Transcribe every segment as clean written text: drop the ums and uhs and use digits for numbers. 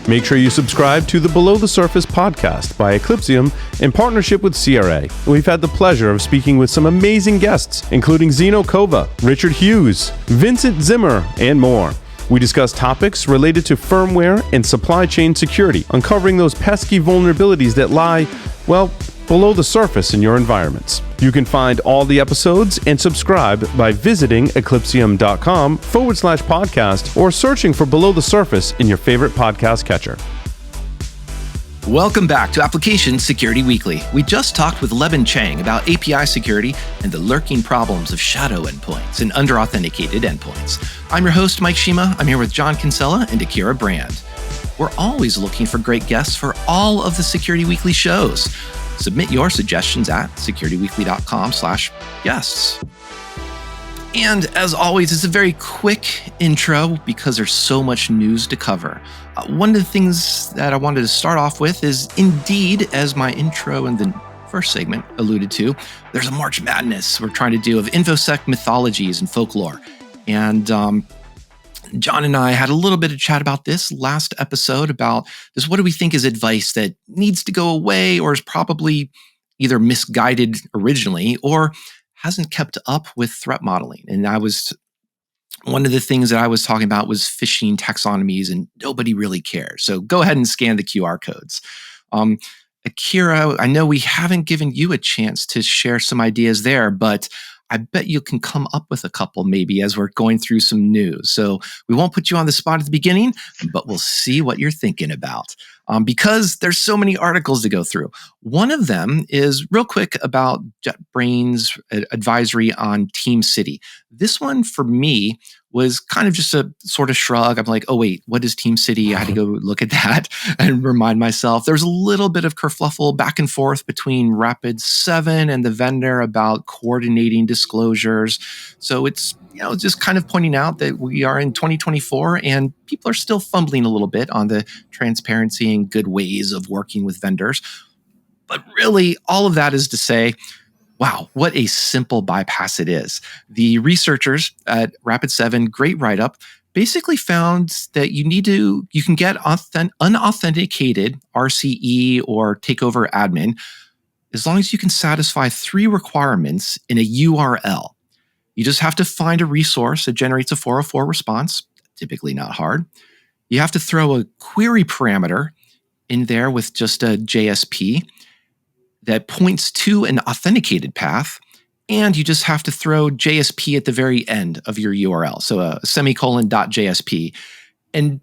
Make sure you subscribe to the Below the Surface podcast by Eclipsium in partnership with CRA. We've had the pleasure of speaking with some amazing guests, including Zeno Kova, Richard Hughes, Vincent Zimmer, and more. We discuss topics related to firmware and supply chain security, uncovering those pesky vulnerabilities that lie, well, below the surface in your environments. You can find all the episodes and subscribe by visiting eclipsium.com/podcast or searching for Below the Surface in your favorite podcast catcher. Welcome back to Application Security Weekly. We just talked with Leben Chang about API security and the lurking problems of shadow endpoints and under-authenticated endpoints. I'm your host, Mike Shima. I'm here with John Kinsella and Akira Brand. We're always looking for great guests for all of the Security Weekly shows. Submit your suggestions at securityweekly.com/guests. And as always, it's a very quick intro because there's so much news to cover. One of the things that I wanted to start off with is, indeed, as my intro in the first segment alluded to, there's a March Madness we're trying to do of InfoSec mythologies and folklore. And John and I had a little bit of chat about this last episode about this. What do we think is advice that needs to go away or is probably either misguided originally or hasn't kept up with threat modeling? And one of the things that I was talking about was phishing taxonomies, and nobody really cares. So go ahead and scan the QR codes. Akira, I know we haven't given you a chance to share some ideas there, but I bet you can come up with a couple maybe as we're going through some news. So we won't put you on the spot at the beginning, but we'll see what you're thinking about because there's so many articles to go through. One of them is real quick about JetBrains' advisory on TeamCity. This one for me was kind of just a sort of shrug. I'm like, oh wait, what is TeamCity? I had to go look at that and remind myself. There's a little bit of kerfluffle back and forth between Rapid7 and the vendor about coordinating disclosures. So it's just kind of pointing out that we are in 2024 and people are still fumbling a little bit on the transparency and good ways of working with vendors. But really, all of that is to say, wow, what a simple bypass it is. The researchers at Rapid7, great write-up, basically found that you can get unauthenticated RCE or takeover admin as long as you can satisfy 3 requirements in a URL. You just have to find a resource that generates a 404 response, typically not hard. You have to throw a query parameter in there with just a JSP that points to an authenticated path, and you just have to throw JSP at the very end of your URL, so a semicolon.jsp, and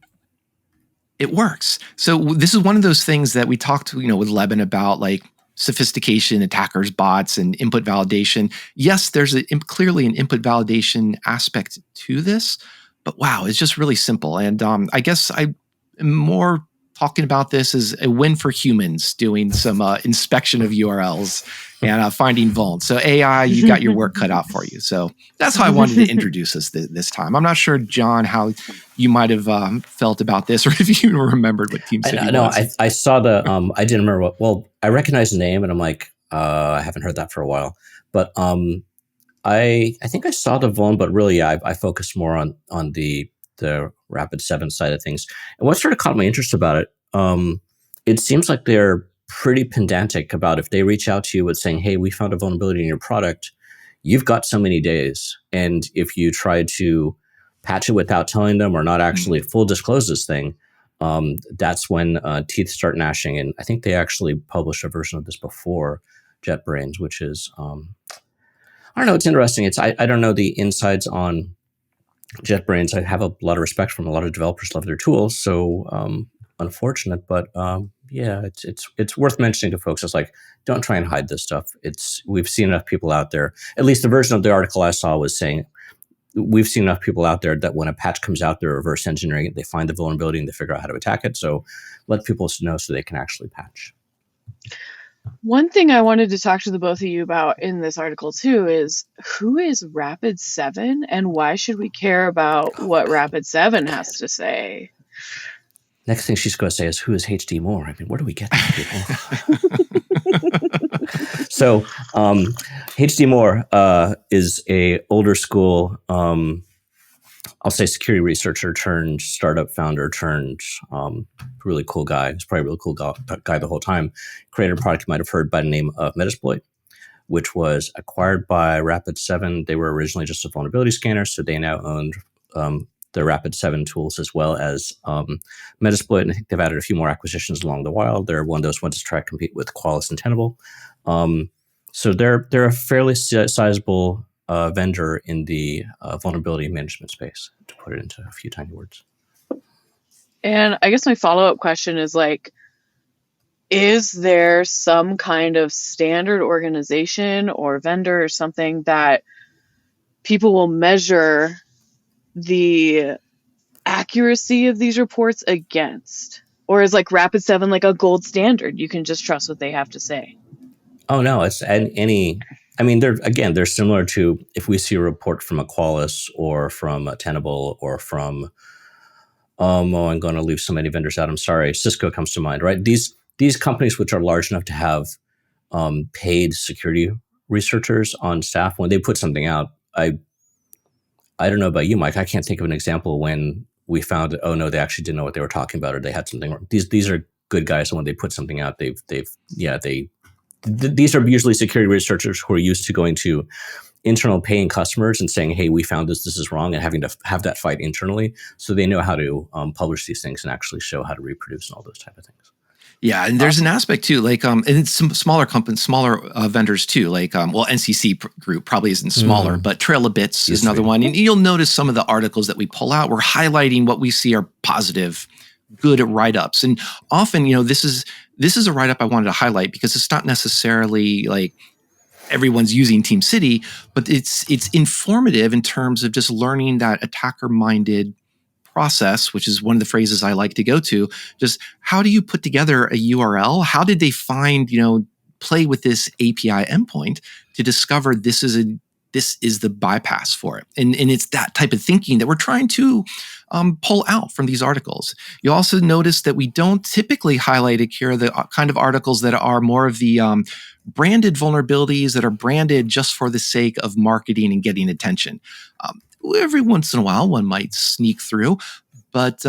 it works. So this is one of those things that we talked with Leben about, like sophistication, attackers, bots, and input validation. Yes, there's clearly an input validation aspect to this, but wow, it's just really simple. And I guess I am more talking about this as a win for humans doing some inspection of URLs and finding vulns. So AI, you got your work cut out for you. So that's how I wanted to introduce us this time. I'm not sure, John, how you might have felt about this or if you remembered what TeamCity was. I saw the, I didn't remember I recognized the name and I'm like, I haven't heard that for a while. But I think I saw the vuln, but really I focused more on the Rapid7 side of things. And what sort of caught my interest about it, it seems like they're pretty pedantic about if they reach out to you with saying, hey, we found a vulnerability in your product, you've got so many days. And if you try to patch it without telling them or not actually full disclose this thing, that's when teeth start gnashing. And I think they actually published a version of this before JetBrains, which is, I don't know, it's interesting. I don't know the insides on JetBrains. I have a lot of respect from a lot of developers, love their tools. So unfortunate, but yeah, it's worth mentioning to folks. It's like, don't try and hide this stuff. We've seen enough people out there. At least the version of the article I saw was saying, we've seen enough people out there that when a patch comes out, they're reverse engineering it. They find the vulnerability and they figure out how to attack it. So let people know so they can actually patch. One thing I wanted to talk to the both of you about in this article too is who is Rapid7 and why should we care about what Rapid7 has to say? Next thing she's going to say is, who is HD Moore? I mean, where do we get these people? So HD Moore is a older school I'll say security researcher turned startup founder turned really cool guy. He's probably a really cool guy the whole time. Created a product you might have heard by the name of Metasploit, which was acquired by Rapid7. They were originally just a vulnerability scanner, so they now owned the Rapid7 tools as well as Metasploit, and I think they've added a few more acquisitions along the while. They're one of those ones to try to compete with Qualys and Tenable. So they're a fairly sizable vendor in the vulnerability management space, to put it into a few tiny words. And I guess my follow-up question is like, is there some kind of standard organization or vendor or something that people will measure the accuracy of these reports against? Or is like Rapid7 like a gold standard? You can just trust what they have to say. Oh, no, it's any. I mean, they're similar to if we see a report from a Qualys or from a Tenable or from, I'm going to leave so many vendors out. I'm sorry. Cisco comes to mind, right? These companies, which are large enough to have paid security researchers on staff, when they put something out, I don't know about you, Mike. I can't think of an example when we found, oh no, they actually didn't know what they were talking about, or they had something wrong. These are good guys, and when they put something out, these are usually security researchers who are used to going to internal paying customers and saying, hey, we found this is wrong, and having to have that fight internally. So they know how to publish these things and actually show how to reproduce and all those type of things. Yeah, and there's an aspect too, like and it's some smaller companies, smaller vendors too, like NCC Group probably isn't smaller, but Trail of Bits is another one. And you'll notice some of the articles that we pull out, we're highlighting what we see are positive, good write-ups. And often, this is a write-up I wanted to highlight because it's not necessarily like everyone's using TeamCity, but it's informative in terms of just learning that attacker-minded process, which is one of the phrases I like to go to. Just how do you put together a URL? How did they find, play with this API endpoint to discover this is the bypass for it? And it's that type of thinking that we're trying to pull out from these articles. You also notice that we don't typically highlight it here, the kind of articles that are more of the branded vulnerabilities that are branded just for the sake of marketing and getting attention. Every once in a while, one might sneak through, but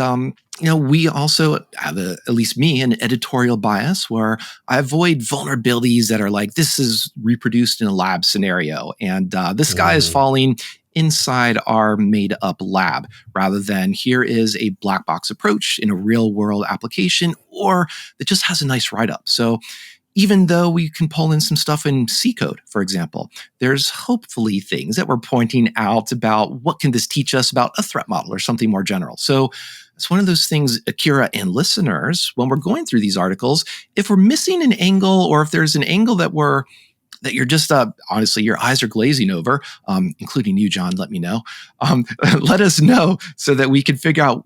we also have, at least me, an editorial bias where I avoid vulnerabilities that are like, this is reproduced in a lab scenario, and this guy is falling inside our made-up lab, rather than here is a black box approach in a real-world application, or that just has a nice write-up. So even though we can pull in some stuff in C code, for example, there's hopefully things that we're pointing out about what can this teach us about a threat model or something more general. So it's one of those things, Akira and listeners, when we're going through these articles, if we're missing an angle, or if there's an angle that you're just, honestly, your eyes are glazing over, including you, John, let me know. Let us know so that we can figure out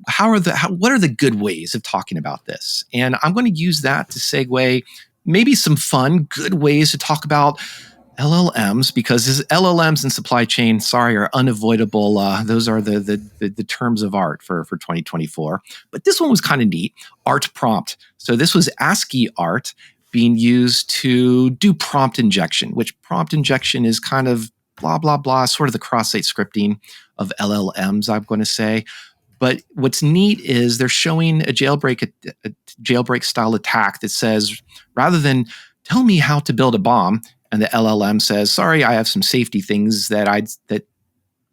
what are the good ways of talking about this. And I'm going to use that to segue maybe some fun, good ways to talk about LLMs, because LLMs and supply chain, are unavoidable. Those are the terms of art for 2024. But this one was kind of neat, ArtPrompt. So this was ASCII art being used to do prompt injection, which prompt injection is kind of blah, blah, blah, sort of the cross-site scripting of LLMs, I'm going to say. But what's neat is they're showing a jailbreak style attack that says, rather than tell me how to build a bomb, and the LLM says, sorry, I have some safety things that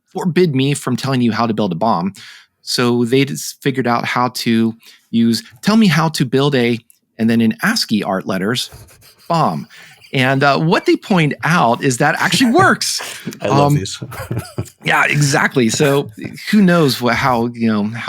forbid me from telling you how to build a bomb. So they just figured out how to tell me how to build and then in ASCII art letters, bomb. And what they point out is that actually works. I love these. Yeah, exactly. So who knows how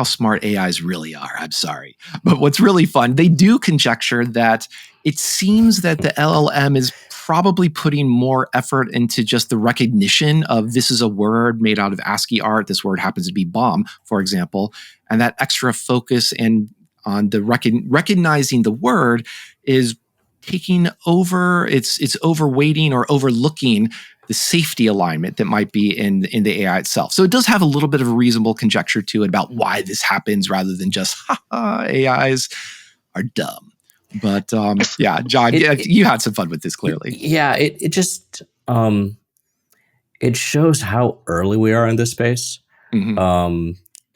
smart AIs really are? I'm sorry. But what's really fun, they do conjecture that it seems that the LLM is probably putting more effort into just the recognition of this is a word made out of ASCII art. This word happens to be bomb, for example. And that extra focus and on the recognizing the word is taking over, it's overweighting or overlooking the safety alignment that might be in the AI itself. So it does have a little bit of a reasonable conjecture to it about why this happens, rather than just AIs are dumb. But yeah, John, you had some fun with this clearly. Yeah, it just it shows how early we are in this space.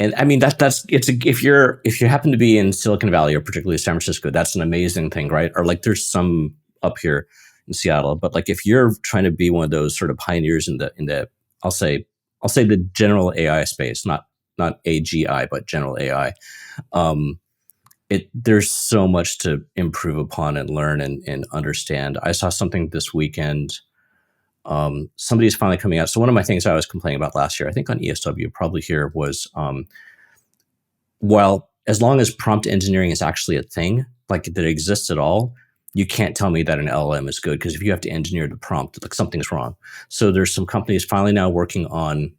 And I mean if you happen to be in Silicon Valley or particularly San Francisco, that's an amazing thing, right? Or like there's some up here in Seattle, but like if you're trying to be one of those sort of pioneers in the I'll say the general AI space, not AGI, but general AI. There's so much to improve upon and learn and understand. I saw something this weekend. Somebody's finally coming out. So one of my things I was complaining about last year, I think on ASW, probably here, was well, as long as prompt engineering is actually a thing, like that exists at all, you can't tell me that an LLM is good, because if you have to engineer the prompt, like something's wrong. So there's some companies finally now working on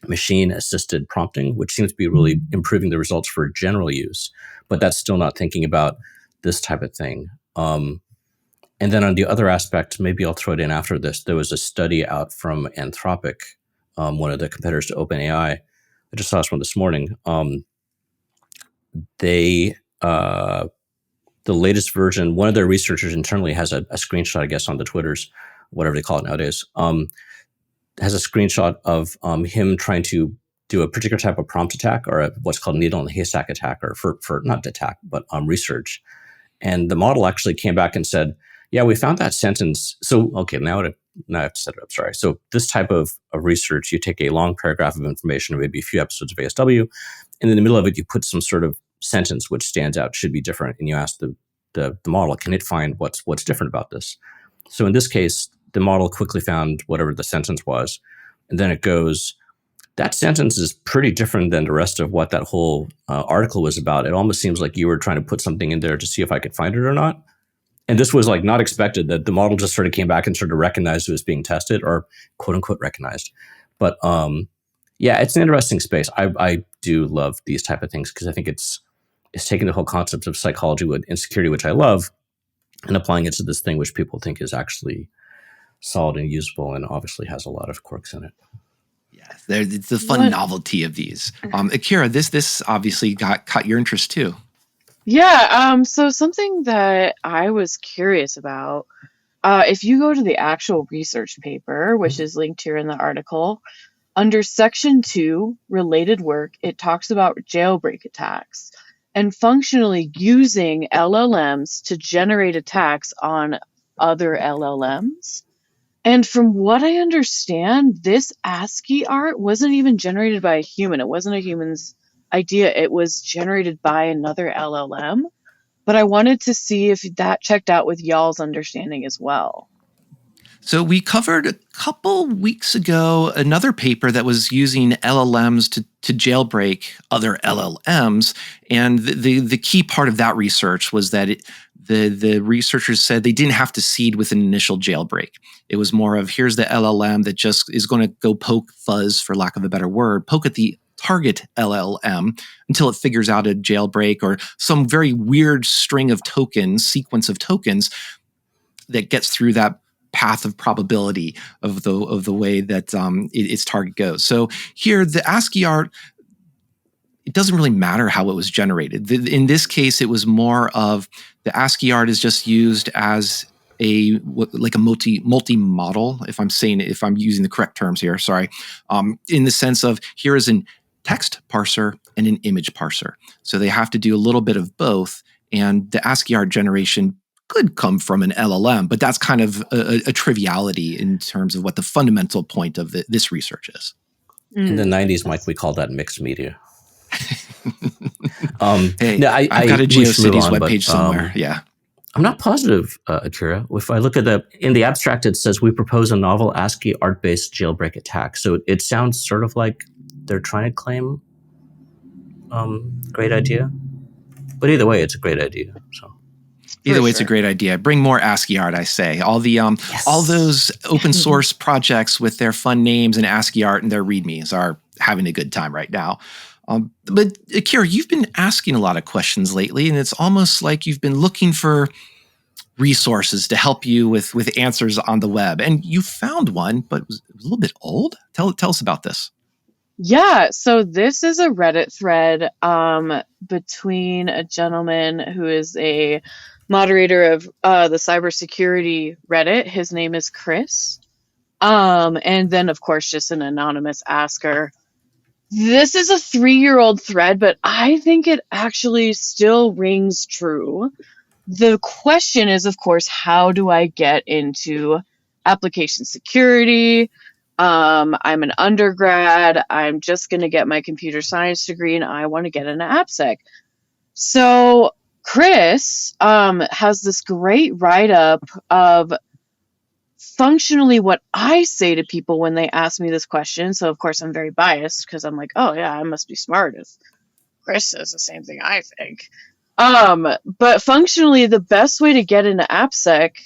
machine-assisted prompting, which seems to be really improving the results for general use, but that's still not thinking about this type of thing. And then on the other aspect, maybe I'll throw it in after this, there was a study out from Anthropic, one of the competitors to OpenAI. I just saw this one this morning. The latest version, one of their researchers internally has a screenshot, I guess, on the Twitters, whatever they call it nowadays, has a screenshot of him trying to do a particular type of prompt attack, or what's called needle in the haystack attack, or for not attack, but research. And the model actually came back and said, yeah, we found that sentence. So, okay, now I have to set it up, sorry. So this type of research, you take a long paragraph of information, or maybe a few episodes of ASW, and in the middle of it, you put some sort of sentence which stands out, should be different, and you ask the model, can it find what's different about this? So in this case, the model quickly found whatever the sentence was, and then it goes, that sentence is pretty different than the rest of what that whole article was about. It almost seems like you were trying to put something in there to see if I could find it or not. And this was like not expected, that the model just sort of came back and sort of recognized it was being tested, or quote unquote recognized. But yeah, it's an interesting space. I do love these type of things, because I think it's taking the whole concept of psychology with insecurity, which I love, and applying it to this thing which people think is actually solid and usable, and obviously has a lot of quirks in it. Yeah, it's the fun novelty of these. Akira, this obviously caught your interest too. Yeah, so something that I was curious about, if you go to the actual research paper, which is linked here in the article, under section 2, related work, it talks about jailbreak attacks and functionally using LLMs to generate attacks on other LLMs. And from what I understand, this ASCII art wasn't even generated by a human. It wasn't a human's idea. It was generated by another LLM. But I wanted to see if that checked out with y'all's understanding as well. So we covered a couple weeks ago another paper that was using LLMs to jailbreak other LLMs. And the key part of that research was that the researchers said they didn't have to seed with an initial jailbreak. It was more of, here's the LLM that just is going to go poke fuzz, for lack of a better word, poke at the target LLM until it figures out a jailbreak or some very weird string of tokens, sequence of tokens that gets through that path of probability of the way that its target goes. So here, the ASCII art, it doesn't really matter how it was generated. In this case, it was more of the ASCII art is just used as a multi-model, if I'm using the correct terms here, sorry, in the sense of, here is an text parser and an image parser. So they have to do a little bit of both, and the ASCII art generation could come from an LLM, but that's kind of a triviality in terms of what the fundamental point of this research is. In the 90s, Mike, we called that mixed media. Hey, no, I've got a GeoCities webpage somewhere. Yeah. I'm not positive, Akira. If I look at in the abstract, it says we propose a novel ASCII art-based jailbreak attack. So it sounds sort of like they're trying to claim great idea. But either way, it's a great idea. So either way, it's a great idea. Bring more ASCII art, I say. All the all those open source projects with their fun names and ASCII art and their READMEs are having a good time right now. But Akira, you've been asking a lot of questions lately, and it's almost like you've been looking for resources to help you with answers on the web. And you found one, but it was a little bit old. Tell us about this. Yeah, so this is a Reddit thread between a gentleman who is a moderator of the cybersecurity Reddit. His name is Chris. And then, of course, just an anonymous asker. This is a 3-year-old thread, but I think it actually still rings true. The question is, of course, how do I get into application security? I'm an undergrad. I'm just going to get my computer science degree, and I want to get into AppSec. So Chris has this great write-up of functionally what I say to people when they ask me this question. So of course I'm very biased because I'm like, oh yeah, I must be smart if Chris says the same thing I think. But functionally the best way to get into AppSec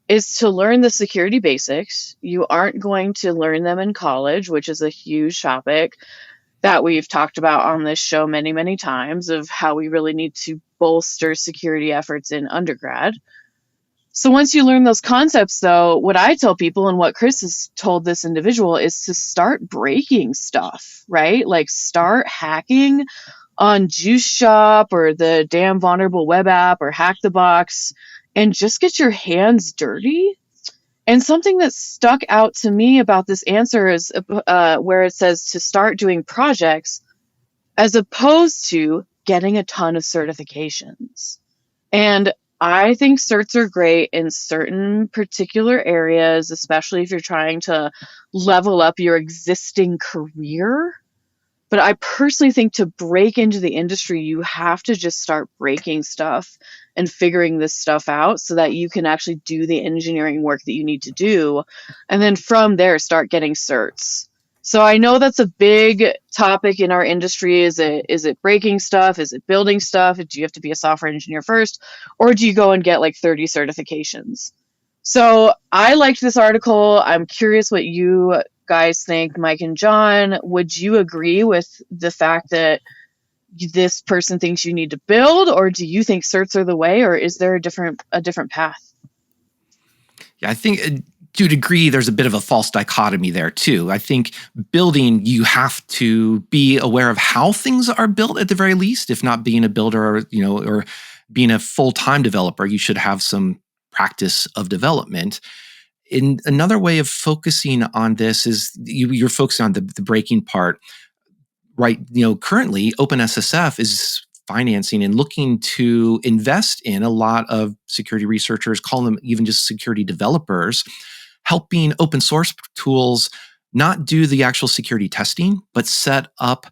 is to learn the security basics. You aren't going to learn them in college, which is a huge topic that we've talked about on this show many, many times, of how we really need to bolster security efforts in undergrad. So once you learn those concepts, though, what I tell people and what Chris has told this individual is to start breaking stuff, right? Like start hacking on Juice Shop or the damn vulnerable web app or Hack the Box and just get your hands dirty. And something that stuck out to me about this answer is where it says to start doing projects as opposed to getting a ton of certifications. And I think certs are great in certain particular areas, especially if you're trying to level up your existing career. But I personally think to break into the industry, you have to just start breaking stuff and figuring this stuff out so that you can actually do the engineering work that you need to do. And then from there, start getting certs. So I know that's a big topic in our industry. Is it breaking stuff? Is it building stuff? Do you have to be a software engineer first? Or do you go and get like 30 certifications? So I liked this article. I'm curious what you guys think, Mike and John. Would you agree with the fact that this person thinks you need to build, or do you think certs are the way, or is there a different path? Yeah, I think to a degree, there's a bit of a false dichotomy there too. I think building, you have to be aware of how things are built at the very least. If not being a builder, or being a full-time developer, you should have some practice of development. In another way of focusing on this is you're focusing on the breaking part, right? Currently OpenSSF is financing and looking to invest in a lot of security researchers, call them even just security developers, helping open source tools not do the actual security testing, but set up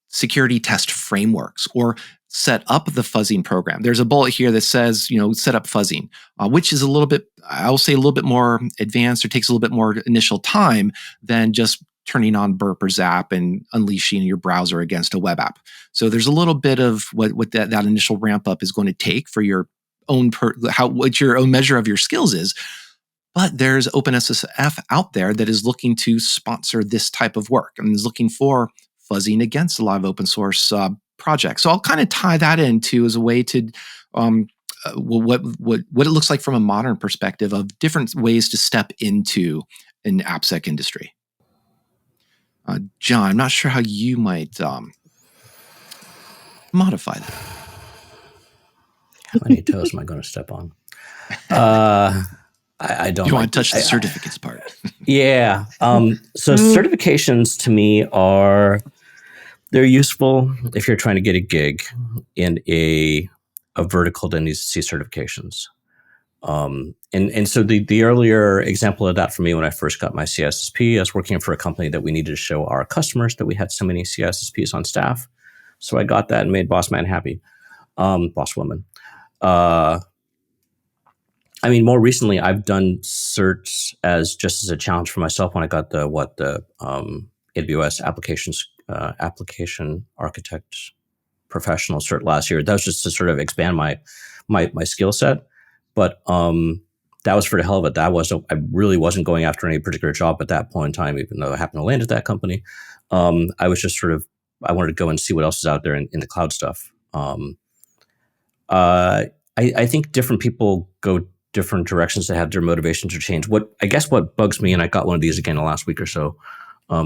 security test frameworks or set up the fuzzing program. There's a bullet here that says, set up fuzzing, which is a little bit more advanced or takes a little bit more initial time than just turning on burp or zap and unleashing your browser against a web app. So there's a little bit of what that initial ramp up is going to take for your own what your own measure of your skills is. But there's OpenSSF out there that is looking to sponsor this type of work and is looking for fuzzing against a lot of open source projects. So I'll kind of tie that into as a way to what it looks like from a modern perspective of different ways to step into an AppSec industry. John, I'm not sure how you might modify that. How many toes am I going to step on? I don't. You want to touch the certificates part? Yeah. So certifications to me they're useful if you're trying to get a gig in a vertical that needs to see certifications. And so the earlier example of that for me when I first got my CISSP, I was working for a company that we needed to show our customers that we had so many CISSPs on staff. So I got that and made boss man happy, boss woman. More recently, I've done certs as a challenge for myself when I got the AWS application architect professional cert last year. That was just to sort of expand my skill set. But that was for the hell of it. I really wasn't going after any particular job at that point in time, even though I happened to land at that company. I was just I wanted to go and see what else is out there in the cloud stuff. I think different people go different directions to have their motivations or change. What bugs me, and I got one of these again the last week or so,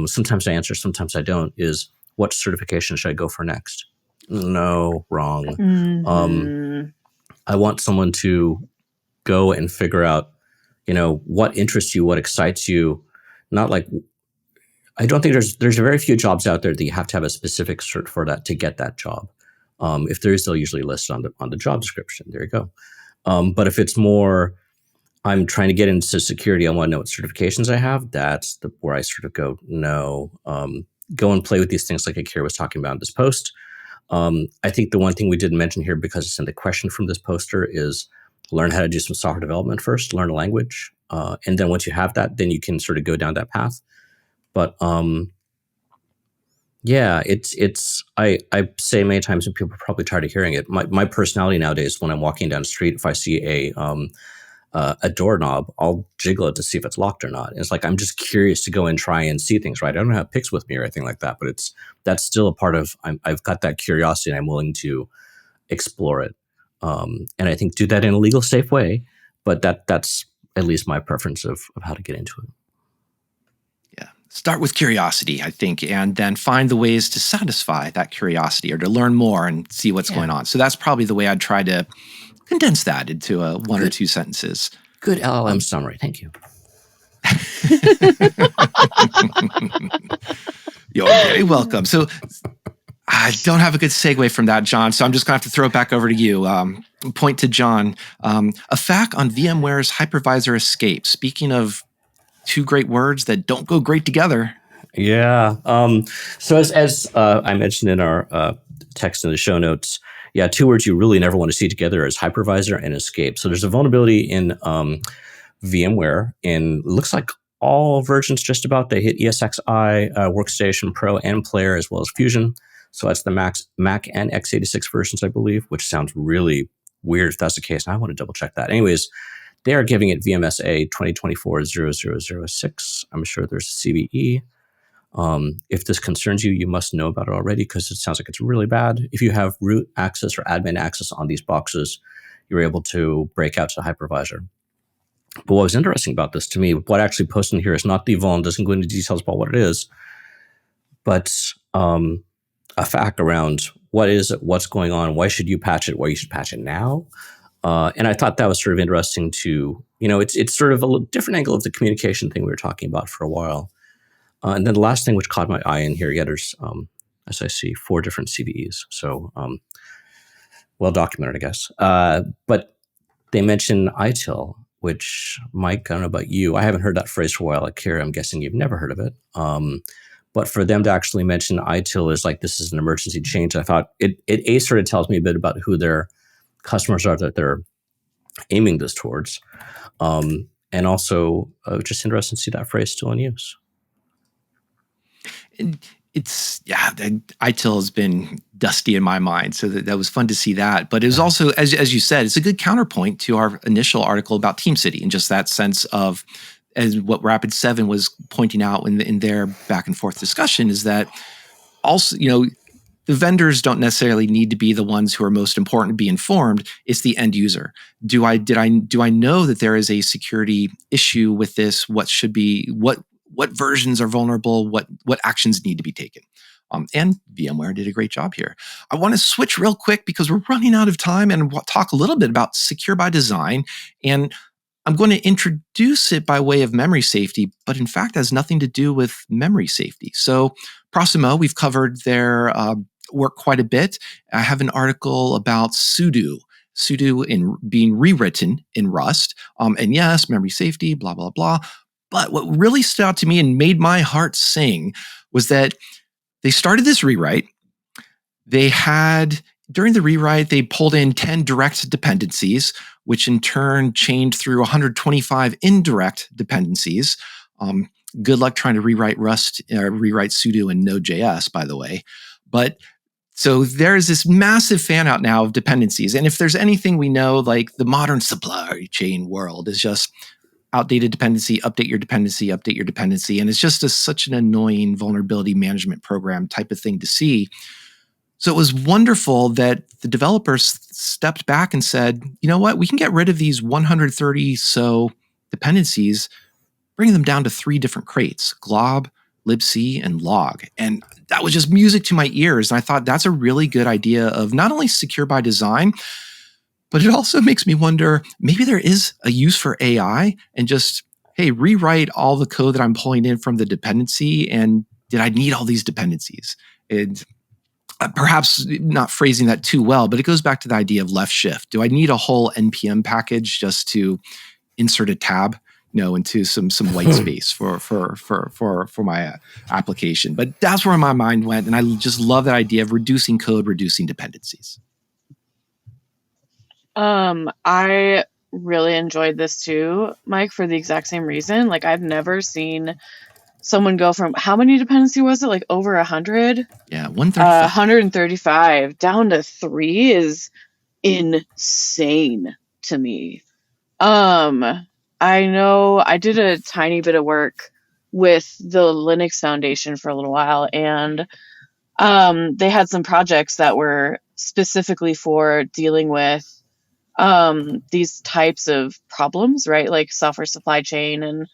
sometimes I answer, sometimes I don't, is what certification should I go for next? No, wrong. Mm-hmm. I want someone to go and figure out, what interests you, what excites you, not like, I don't think there's very few jobs out there that you have to have a specific cert for that to get that job. If there is, they'll usually list on the job description. There you go. But if it's more, I'm trying to get into security, I want to know what certifications I have, that's where I sort of go, no. Go and play with these things like Akira was talking about in this post. I think the one thing we didn't mention here, because it's in the question from this poster, is learn how to do some software development first, learn a language. And then once you have that, then you can sort of go down that path. But yeah, I say many times, and people are probably tired of hearing it. My personality nowadays, when I'm walking down the street, if I see a doorknob, I'll jiggle it to see if it's locked or not. And it's like, I'm just curious to go and try and see things, right? I don't have picks with me or anything like that, but that's still a part of, I've got that curiosity and I'm willing to explore it. And I think do that in a legal, safe way, but that's at least my preference of how to get into it. Yeah. Start with curiosity, I think, and then find the ways to satisfy that curiosity or to learn more and see what's going on. So that's probably the way I'd try to condense that into one or two sentences. Good LLM summary. Thank you. You're very welcome. So I don't have a good segue from that, John, so I'm just going to have to throw it back over to you. Point to John. A fact on VMware's hypervisor escape. Speaking of two great words that don't go great together. Yeah. So as I mentioned in our text in the show notes, yeah, two words you really never want to see together is hypervisor and escape. So there's a vulnerability in VMware in, looks like all versions just about. They hit ESXi, Workstation Pro, and Player, as well as Fusion. So that's the Mac and x86 versions, I believe, which sounds really weird if that's the case. And I want to double check that. Anyways, they are giving it VMSA 2024-0006. I'm sure there's a CVE. If this concerns you, you must know about it already because it sounds like it's really bad. If you have root access or admin access on these boxes, you're able to break out to the hypervisor. But what was interesting about this to me, what I actually posted in here is not the Vuln, doesn't go into details about what it is, but a fact around what is it, what's going on, why should you patch it, why you should patch it now. And I thought that was sort of interesting to, it's sort of a little different angle of the communication thing we were talking about for a while. And then the last thing which caught my eye in here, there's, as I see, 4 different CVEs. So well documented, I guess. But they mention ITIL, which, Mike, I don't know about you. I haven't heard that phrase for a while. Akira, I'm guessing you've never heard of it. But for them to actually mention ITIL is like, this is an emergency change. I thought it sort of tells me a bit about who their customers are that they're aiming this towards. And also just interested to see that phrase still in use. It's, ITIL has been dusty in my mind, so that was fun to see that. But it was also, as you said, it's a good counterpoint to our initial article about TeamCity, and just that sense of, as what Rapid7 was pointing out in their back and forth discussion, is that also, the vendors don't necessarily need to be the ones who are most important to be informed. It's the end user. Do I know that there is a security issue with this? What should be, what versions are vulnerable? What actions need to be taken? And VMware did a great job here. I want to switch real quick because we're running out of time and talk a little bit about secure by design. And I'm going to introduce it by way of memory safety, but in fact has nothing to do with memory safety. So Proximo, we've covered their work quite a bit. I have an article about sudo in being rewritten in Rust. And yes, memory safety, blah, blah, blah. But what really stood out to me and made my heart sing was that they started this rewrite. During the rewrite, they pulled in 10 direct dependencies, which in turn chained through 125 indirect dependencies. Good luck trying to rewrite Rust, rewrite sudo in Node.js, by the way. But so there's this massive fan out now of dependencies. And if there's anything we know, like the modern supply chain world is just outdated dependency, update your dependency, update your dependency. And it's just such an annoying vulnerability management program type of thing to see. So it was wonderful that the developers stepped back and said, you know what, we can get rid of these 130 so dependencies, bring them down to 3 different crates, glob, libc, and log. And that was just music to my ears. And I thought that's a really good idea of not only secure by design, but it also makes me wonder, maybe there is a use for AI and just, hey, rewrite all the code that I'm pulling in from the dependency, and did I need all these dependencies? And perhaps not phrasing that too well, but it goes back to the idea of left shift. Do I need a whole NPM package just to insert a tab, into some white space for my application? But that's where my mind went, and I just love that idea of reducing code, reducing dependencies. I really enjoyed this too, Mike, for the exact same reason. Like, I've never seen someone go from, how many dependency was it? Like over 100? Yeah, 135. 135 down to 3 is insane to me. I know I did a tiny bit of work with the Linux Foundation for a little while, and they had some projects that were specifically for dealing with these types of problems, right? Like software supply chain. And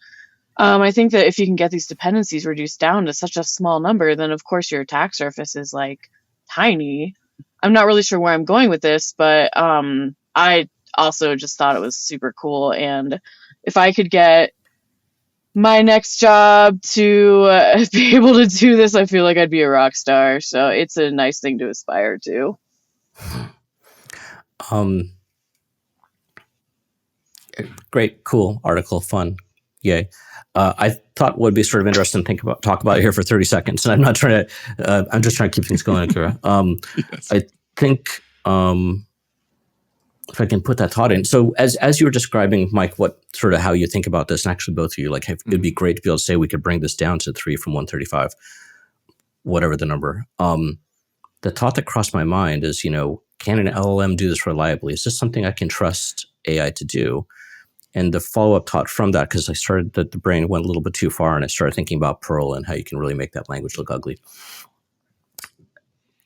I think that if you can get these dependencies reduced down to such a small number, then of course your attack surface is like tiny. I'm not really sure where I'm going with this, but I also just thought it was super cool. And if I could get my next job to be able to do this, I feel like I'd be a rock star. So it's a nice thing to aspire to. Great, cool article, fun, yay! I thought would be sort of interesting to talk about it here for 30 seconds, and I'm not trying to. I'm just trying to keep things going, Akira. Yes. I think if I can put that thought in. So as you were describing, Mike, what sort of how you think about this, and actually both of you, like, it'd be great to be able to say we could bring this down to 3 from 135, whatever the number. The thought that crossed my mind is, can an LLM do this reliably? Is this something I can trust AI to do? And the follow-up thought from that, because I started the brain went a little bit too far, and I started thinking about Perl and how you can really make that language look ugly.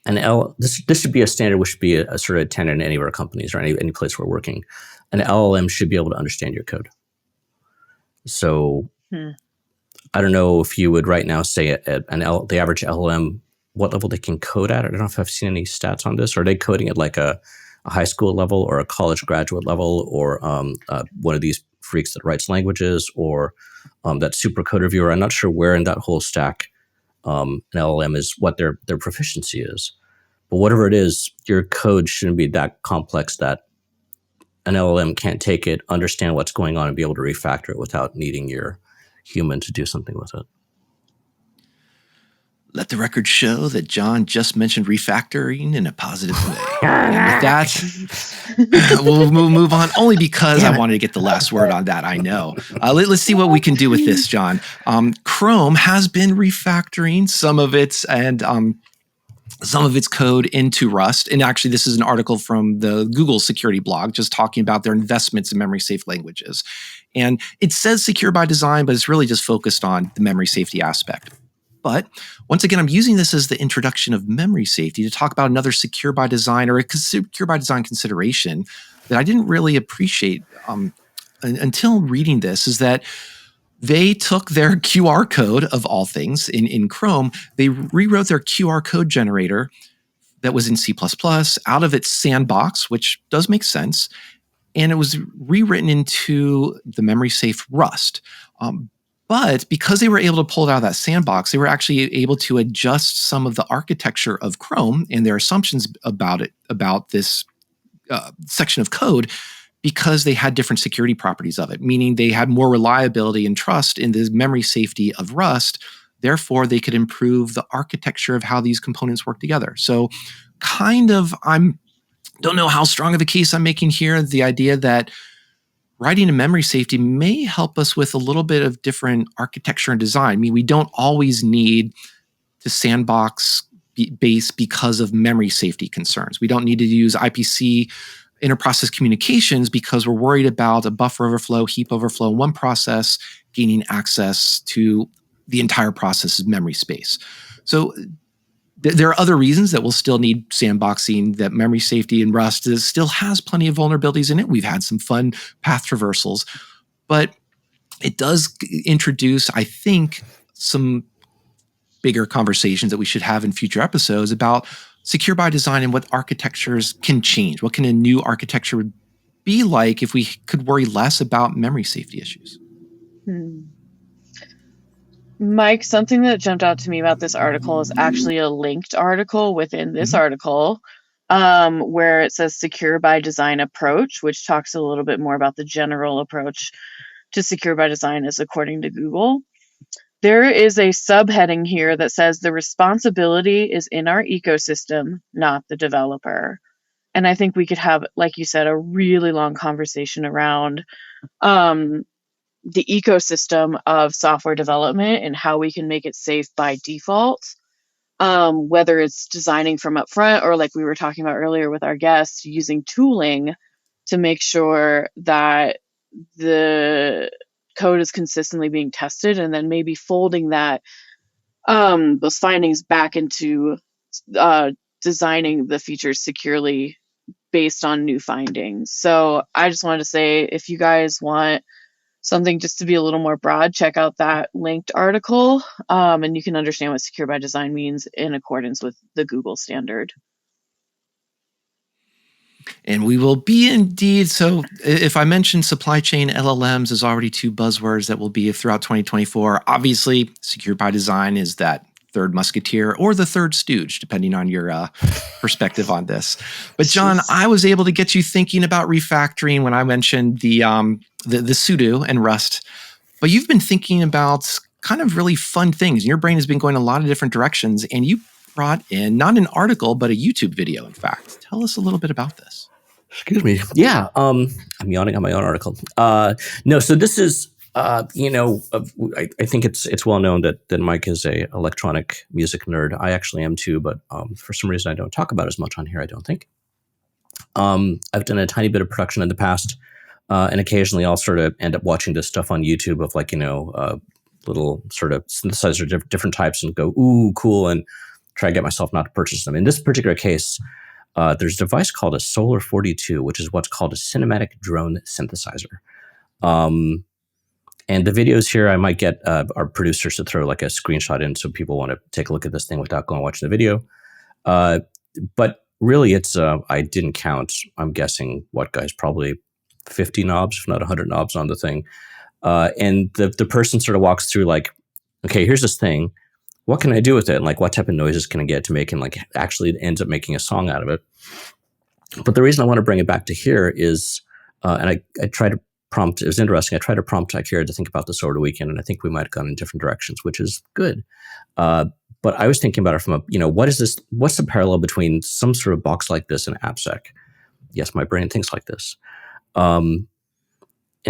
And this should be a standard, which should be a sort of tenet in any of our companies or any place we're working. An LLM should be able to understand your code. So I don't know if you would right now say the average LLM, what level they can code at. I don't know if I've seen any stats on this. Are they coding at like a high school level or a college graduate level, or one of these freaks that writes languages, or that super code reviewer? I'm not sure where in that whole stack an LLM is, what their proficiency is. But whatever it is, your code shouldn't be that complex that an LLM can't take it, understand what's going on, and be able to refactor it without needing your human to do something with it. Let the record show that John just mentioned refactoring in a positive way. And with that, we'll move on, only because I wanted to get the last word on that, I know. Let's see what we can do with this, John. Chrome has been refactoring some of its code into Rust. And actually, this is an article from the Google security blog just talking about their investments in memory-safe languages. And it says secure by design, but it's really just focused on the memory safety aspect. But once again, I'm using this as the introduction of memory safety to talk about another secure by design or a secure by design consideration that I didn't really appreciate until reading this, is that they took their QR code, of all things, in Chrome. They rewrote their QR code generator that was in C++ out of its sandbox, which does make sense, and it was rewritten into the memory safe Rust. But because they were able to pull it out of that sandbox, they were actually able to adjust some of the architecture of Chrome and their assumptions about this section of code, because they had different security properties of it, meaning they had more reliability and trust in the memory safety of Rust. Therefore, they could improve the architecture of how these components work together. So don't know how strong of a case I'm making here. The idea that writing in memory safety may help us with a little bit of different architecture and design. I mean, we don't always need to sandbox base because of memory safety concerns. We don't need to use IPC interprocess communications because we're worried about a buffer overflow, heap overflow in one process gaining access to the entire process's memory space. So there are other reasons that we'll still need sandboxing, that memory safety in Rust still has plenty of vulnerabilities in it. We've had some fun path traversals, but it does introduce, I think, some bigger conversations that we should have in future episodes about secure by design and what architectures can change. What can a new architecture be like if we could worry less about memory safety issues? Hmm. Mike, something that jumped out to me about this article is actually a linked article within this article, where it says secure by design approach, which talks a little bit more about the general approach to secure by design as according to Google. There is a subheading here that says the responsibility is in our ecosystem, not the developer. And I think we could have, like you said, a really long conversation around the ecosystem of software development and how we can make it safe by default, whether it's designing from up front or, like we were talking about earlier with our guests, using tooling to make sure that the code is consistently being tested, and then maybe folding that those findings back into designing the features securely based on new findings. So I just wanted to say, if you guys want something just to be a little more broad, check out that linked article, and you can understand what secure by design means in accordance with the Google standard. And we will be indeed. So if I mentioned supply chain LLMs as already two buzzwords that will be throughout 2024, obviously secure by design is that third musketeer or the third stooge, depending on your perspective on this. But John, I was able to get you thinking about refactoring when I mentioned the sudo and Rust, but you've been thinking about kind of really fun things. Your brain has been going a lot of different directions, and you brought in not an article, but a YouTube video, in fact. Tell us a little bit about this. Excuse me. Yeah, I'm yawning on my own article. No, so this is, I think it's well known that Mike is a electronic music nerd. I actually am too, but for some reason I don't talk about it as much on here, I don't think. I've done a tiny bit of production in the past, and occasionally I'll sort of end up watching this stuff on YouTube of little sort of synthesizer different types and go, ooh, cool, and try to get myself not to purchase them. In this particular case, there's a device called a Solar 42, which is what's called a cinematic drone synthesizer. And the videos here, I might get our producers to throw like a screenshot in so people want to take a look at this thing without going and watching the video. But really, it's I didn't count. I'm guessing what, guys, probably 50 knobs, if not 100 knobs on the thing. And the person sort of walks through like, okay, here's this thing. What can I do with it? And like, what type of noises can I get to make, and like actually ends up making a song out of it. But the reason I want to bring it back to here is, and I tried to prompt, it was interesting. I tried to prompt Akira to think about this over the weekend, and I think we might have gone in different directions, which is good. But I was thinking about it from what's the parallel between some sort of box like this and AppSec? Yes, my brain thinks like this. And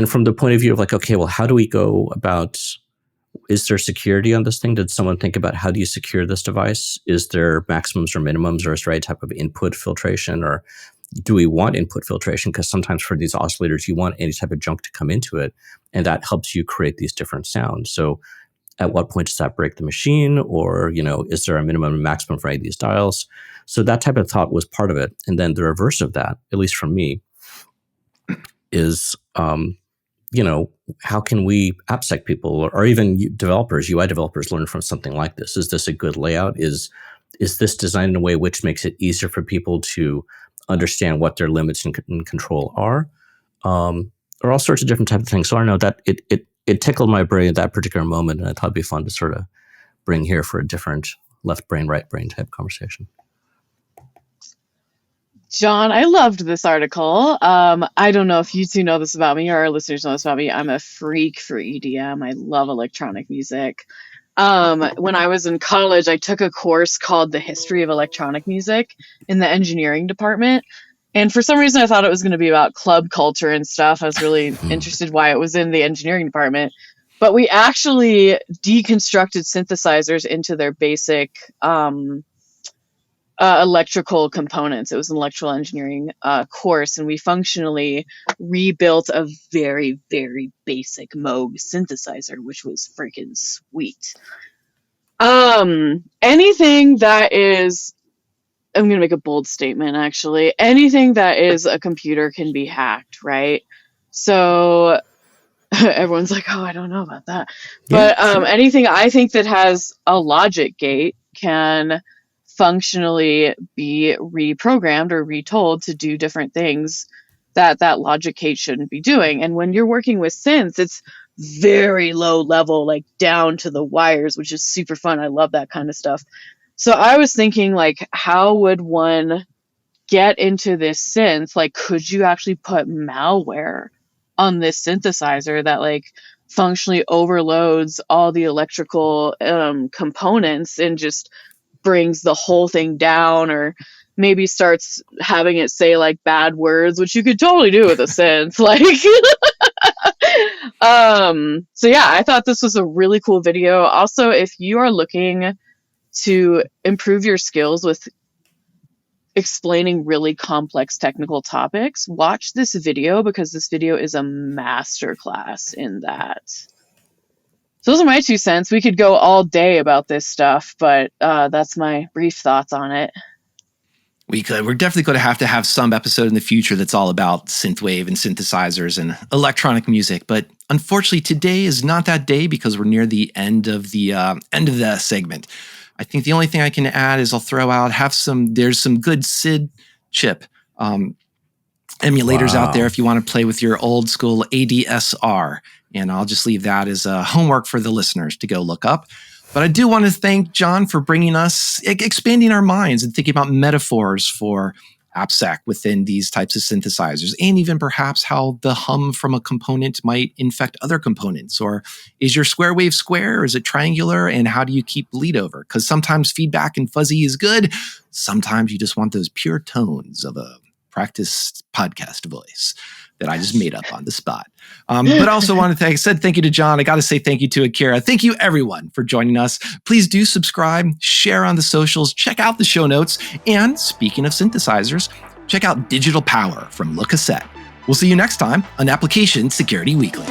from the point of view of like, okay, well, how do we go about, is there security on this thing? Did someone think about how do you secure this device? Is there maximums or minimums, or is there any type of input filtration, or do we want input filtration? Because sometimes for these oscillators, you want any type of junk to come into it, and that helps you create these different sounds. So at what point does that break the machine? Or, is there a minimum and maximum for any of these dials? So that type of thought was part of it. And then the reverse of that, at least from me, is, how can we AppSec people or even developers, UI developers, learn from something like this? Is this a good layout? Is this designed in a way which makes it easier for people to understand what their limits and control are? Or all sorts of different types of things. So I don't know, that it tickled my brain at that particular moment, and I thought it'd be fun to sort of bring here for a different left brain, right brain type conversation. John, I loved this article. I don't know if you two know this about me or our listeners know this about me. I'm a freak for EDM. I love electronic music. When I was in college, I took a course called The History of Electronic Music in the engineering department. And for some reason, I thought it was going to be about club culture and stuff. I was really interested why it was in the engineering department. But we actually deconstructed synthesizers into their basic electrical components. It was an electrical engineering course, and we functionally rebuilt a very, very basic Moog synthesizer, which was freaking sweet. Anything that is, I'm going to make a bold statement, actually. Anything that is a computer can be hacked, right? So everyone's like, oh, I don't know about that. Yeah, but sure. Anything I think that has a logic gate can functionally be reprogrammed or retold to do different things that logic gate shouldn't be doing. And when you're working with synths, it's very low level, like down to the wires, which is super fun. I love that kind of stuff. So I was thinking, like, how would one get into this synth? Like, could you actually put malware on this synthesizer that like functionally overloads all the electrical components and just brings the whole thing down, or maybe starts having it say like bad words, which you could totally do with a synth. Like, so yeah, I thought this was a really cool video. Also, if you are looking to improve your skills with explaining really complex technical topics, watch this video, because this video is a masterclass in that. So those are my 2 cents. We could go all day about this stuff, but that's my brief thoughts on it. We could. We're definitely going to have some episode in the future that's all about synthwave and synthesizers and electronic music. But unfortunately, today is not that day because we're near the end of the segment. I think the only thing I can add is I'll throw out there's some good SID chip emulators out there if you want to play with your old school ADSR. And I'll just leave that as a homework for the listeners to go look up. But I do want to thank John for bringing us, expanding our minds and thinking about metaphors for AppSec within these types of synthesizers, and even perhaps how the hum from a component might infect other components. Or is your square wave square, or is it triangular, and how do you keep bleed over? Because sometimes feedback and fuzzy is good. Sometimes you just want those pure tones of a practiced podcast voice that I just made up on the spot. But I also want to thank you to John. I got to say thank you to Akira. Thank you, everyone, for joining us. Please do subscribe, share on the socials, check out the show notes. And speaking of synthesizers, check out Digital Power from Le Cassette. We'll see you next time on Application Security Weekly.